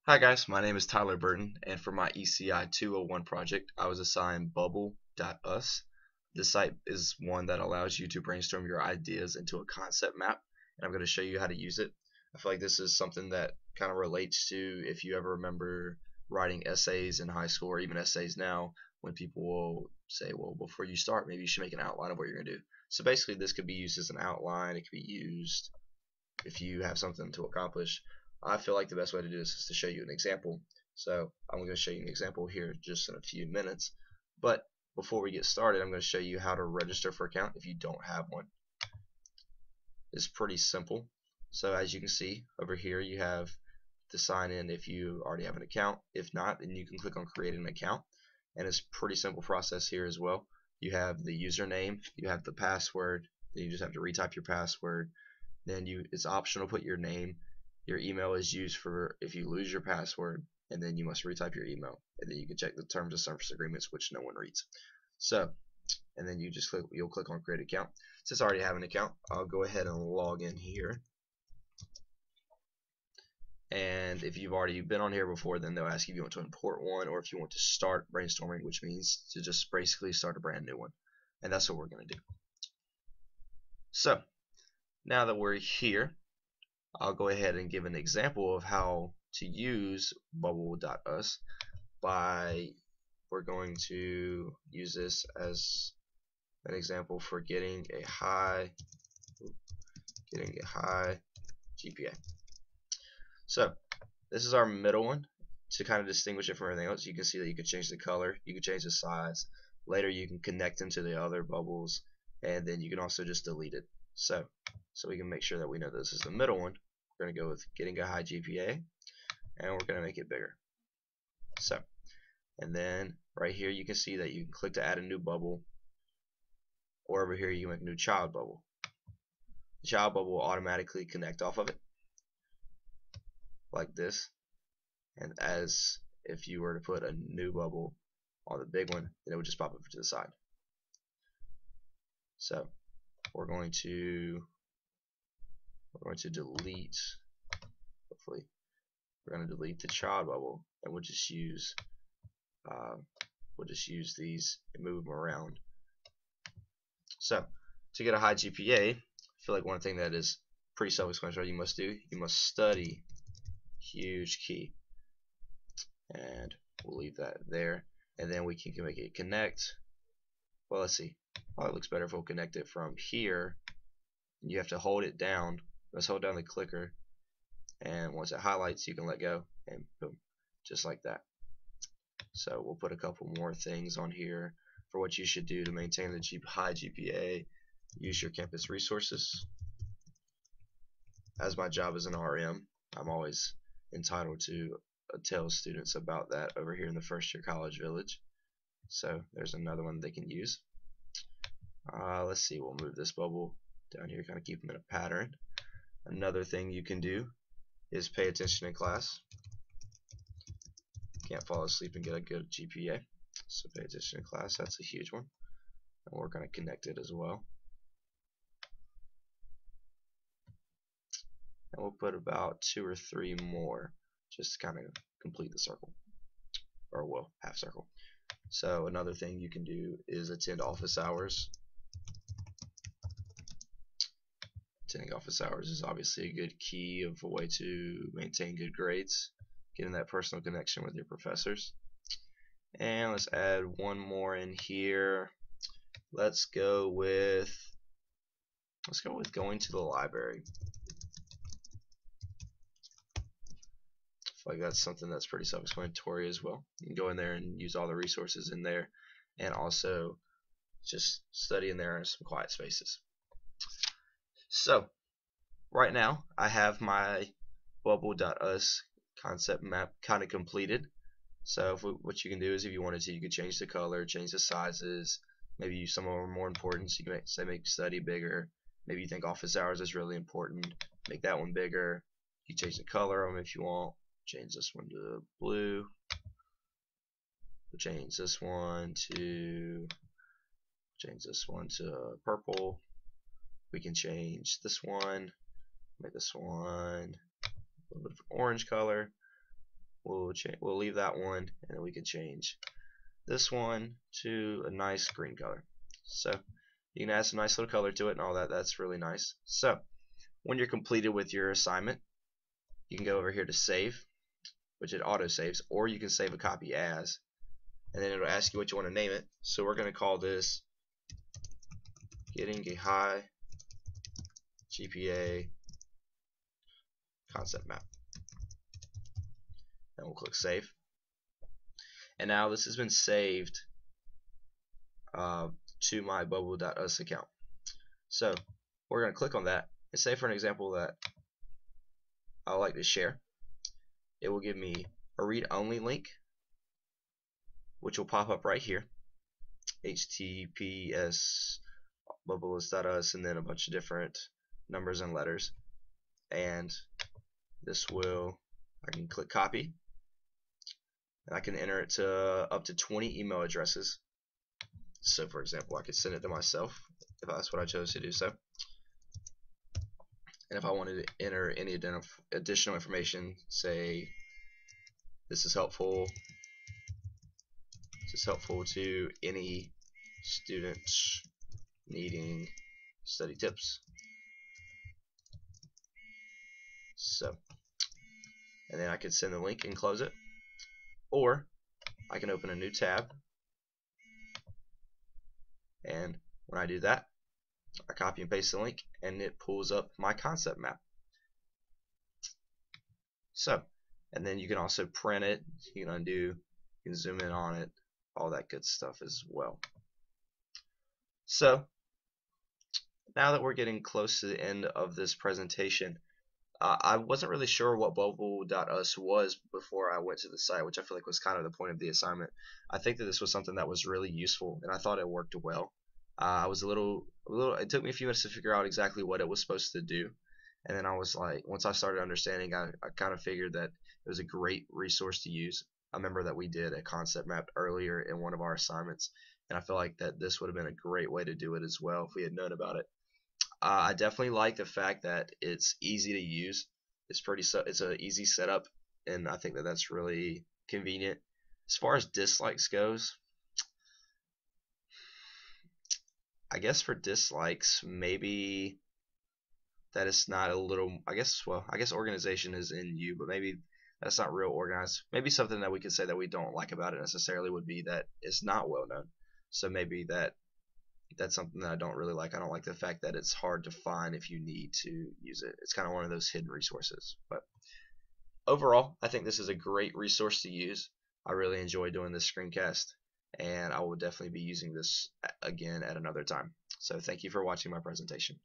Hi guys, my name is Tyler Burton, and for my ECI201 project, I was assigned bubble.us. This site is one that allows you to brainstorm your ideas into a concept map, and I'm going to show you how to use it. I feel like this is something that kind of relates to if you ever remember writing essays in high school or even essays now, when people will say, well, before you start, maybe you should make an outline of what you're going to do. So basically, this could be used as an outline. It could be used if you have something to accomplish. I feel like the best way to do this is to show you an example. So I'm going to show you an example here just in a few minutes. But before we get started, I'm going to show you how to register for an account if you don't have one. It's pretty simple. So as you can see over here, you have to sign in if you already have an account. If not, then you can click on create an account. And it's a pretty simple process here as well. You have the username, you have the password, then you just have to retype your password. Then it's optional to put your name. Your email is used for if you lose your password, and then you must retype your email, and then you can check the terms of service agreements, which no one reads. So, and then you'll click on create account. Since I already have an account, I'll go ahead and log in here. And if you've already been on here before, then they'll ask you if you want to import one or if you want to start brainstorming, which means to just basically start a brand new one. And that's what we're going to do. So, now that we're here, I'll go ahead and give an example of how to use bubble.us. We're going to use this as an example for getting a high GPA. So this is our middle one. To kind of distinguish it from everything else, you can see that you can change the color, you can change the size. Later you can connect them to the other bubbles, and then you can also just delete it. So we can make sure that we know this is the middle one. We're going to go with getting a high GPA, and we're going to make it bigger. So, and then right here you can see that you can click to add a new bubble, or over here you can make a new child bubble. The child bubble will automatically connect off of it like this, and as if you were to put a new bubble on the big one, then it would just pop up to the side. So we're going to delete, hopefully we're going to delete the child bubble, and we'll just use these and move them around. So to get a high GPA, I feel like one thing that is pretty self-explanatory you must study, huge key, and we'll leave that there, and then we can make it connect. Well, let's see, probably looks better if we'll connect it from here. You have to hold it down. Let's hold down the clicker, and once it highlights you can let go, and boom, just like that. So we'll put a couple more things on here for what you should do to maintain the high GPA. Use your campus resources. As my job as an RM, I'm always entitled to tell students about that over here in the first year college village. So there's another one they can use. Let's see, we'll move this bubble down here, kind of keep them in a pattern. Another thing you can do is pay attention in class. Can't fall asleep and get a good GPA, so pay attention in class. That's a huge one, and we're going to connect it as well. And we'll put about 2 or 3 more just to kind of complete the circle, or well, half circle. So another thing you can do is attend office hours. Attending office hours is obviously a good key of a way to maintain good grades, getting that personal connection with your professors. And let's add one more in here. Let's go with going to the library. I feel like that's something that's pretty self-explanatory as well. You can go in there and use all the resources in there, and also just study in there in some quiet spaces. So right now I have my bubble.us concept map kind of completed. So what you can do is, if you wanted to, you could change the color, change the sizes, maybe some of them are more important, so you can make study bigger. Maybe you think office hours is really important, make that one bigger. You can change the color of them if you want. Change this one to blue. We'll change this one to purple. We can change this one, make this one a little bit of an orange color. we'll leave that one, and then we can change this one to a nice green color. So you can add some nice little color to it and all that. That's really nice. So when you're completed with your assignment, you can go over here to save, which it auto saves, or you can save a copy as, and then it'll ask you what you want to name it. So we're going to call this Getting a High GPA Concept Map, and we'll click save. And now this has been saved to my bubble.us account. So we're going to click on that and say, for an example, that I would like to share. It will give me a read-only link, which will pop up right here, https bubbles.us, and then a bunch of different numbers and letters. And this will, I can click copy, and I can enter it to up to 20 email addresses. So for example, I could send it to myself if that's what I chose to do so. And if I wanted to enter any additional information, say this is helpful to any student needing study tips. So, and then I could send the link and close it, or I can open a new tab, and when I do that, I copy and paste the link and it pulls up my concept map. So, and then you can also print it, you can undo, you can zoom in on it, all that good stuff as well. So now that we're getting close to the end of this presentation, I wasn't really sure what bubble.us was before I went to the site, which I feel like was kind of the point of the assignment. I think that this was something that was really useful, and I thought it worked well. I was a little, it took me a few minutes to figure out exactly what it was supposed to do, and then I was like, once I started understanding, I kind of figured that it was a great resource to use. I remember that we did a concept map earlier in one of our assignments, and I feel like that this would have been a great way to do it as well if we had known about it. I definitely like the fact that it's easy to use. It's an easy setup, and I think that that's really convenient. As far as dislikes goes, I guess for dislikes, maybe that it's not a little, I guess organization is in you, but maybe that's not real organized. Maybe something that we could say that we don't like about it necessarily would be that it's not well known. So maybe that's something that I don't really like. I don't like the fact that it's hard to find if you need to use it. It's kind of one of those hidden resources. But overall, I think this is a great resource to use. I really enjoy doing this screencast, and I will definitely be using this again at another time. So thank you for watching my presentation.